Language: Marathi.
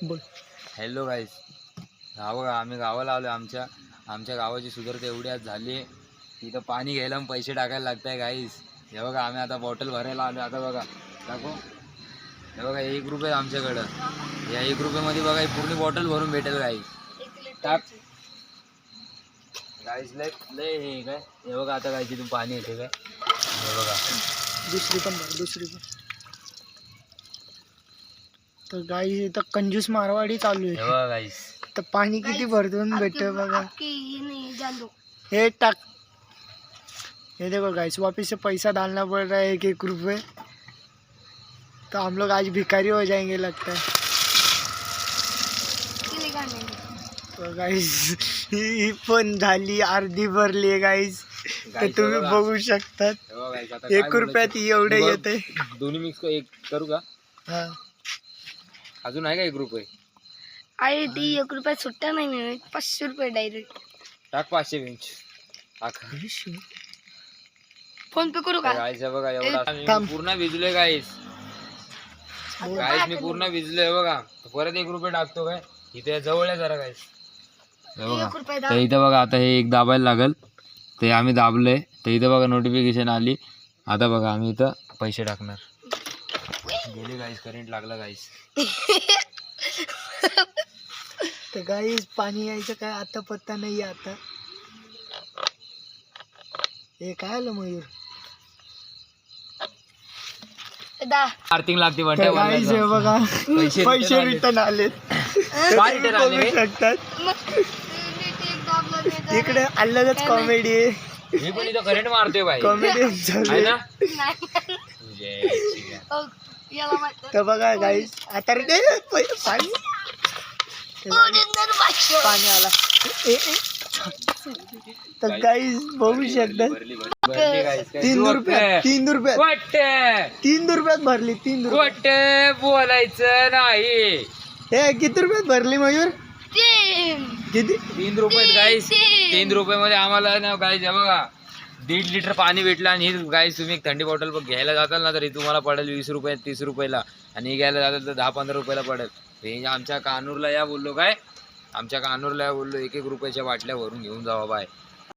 बोल. हॅलो गाईस, आम्ही गावाला आलो. आमच्या गावाची सुधारता एवढी आज झाली. इथं पाणी घ्यायला पैसे टाकायला लागतंय गाईस. हे बघा, आम्ही आता बॉटल भरायला आलो. आता बघा टाकू, हे बघा 1 रुपये आमच्याकडं. या 1 रुपयामध्ये बघा ही पूर्ण बॉटल भरून भेटेल गाईस. टाक गाईस, लय लय हे काय. हे बघा आता गाईस इथून पाणी येते काय. हे बघा दुसरी पण. तर गाई इथं कंजूस मारवाडी चालू हे आहे. बघा गाईस, तर पाणी किती भरतून भेटतं बघा. हे टाक. ये देखो गाइस, वापस से पैसा डालना पड़ रहा है 1-1 रुपये. तो हम लोग आज भिखारी हो जाएंगे लगता है. तो गाइस ही पण झाली अर्धी भरली आहे गाइस. तर तुम्ही बघू शकतात. 1 रुपयात एवढे येते. दोन्ही मिक्स करू का? हा, अजून आहे का 1 रुपये? अरे ती 1 रुपया सुट्टा नाही मिळत, 500 रुपये डायरेक्ट. टाक 500 बेंच. फोन पे करू का? गाईस हे बघा एवढा थांब. मी पूर्ण भिजलोय गाईस. गाईस मी पूर्ण भिजलोय बघा. परत 1 रुपये टाकतो काय. इथे जवळ आहे जरा गाईस. हे बघा 1 रुपये तर इथं बघा आता हे एक दाबायला लागल. ते आम्ही दाबलंय. तर इथं बघा नोटिफिकेशन आली. आता बघा आम्ही इथं पैसे टाकणार. गेले गाईस, करंट लागला गाईस. तर गाईस पाणी यायचं काय आता पत्ता नाही आता. हे काय आलं मयूर? आर्थिंग लागते तर गाईस हे बघा पैसे रिटर्न आले. बघू शकतात. इकडे अलगच कॉमेडी आहे. मी पण इथं करंट मारतोय बाई. कॉमेडी आहे ना. तर बघा गाईस आता पाणी पाणी आला. तर गाईस बघू शकतात. 3 रुपयात 3 रुपयात भरली. 3 रुपये खोटे बोलायचं नाही. हे किती रुपयात भरली मयूर? किती? 3 रुपयात गाईस. 3 रुपयामध्ये आम्हाला ना गाईस हे बघा 1.5 लिटर पाणी भेटलं. आणि ही गाईस तुम्ही एक थंडी बॉटल घ्यायला जाताल ना, तर ही तुम्हाला पडेल 20 रुपयात, 30 रुपयाला. आणि ही घ्यायला जाताल तर 10-15 रुपयाला पडेल. हे आमच्या कानूरला या बोललो काय. आमच्या कानूरला या बोललो 1-1 रुपयाच्या बाटल्या भरून घेऊन जावा बाय.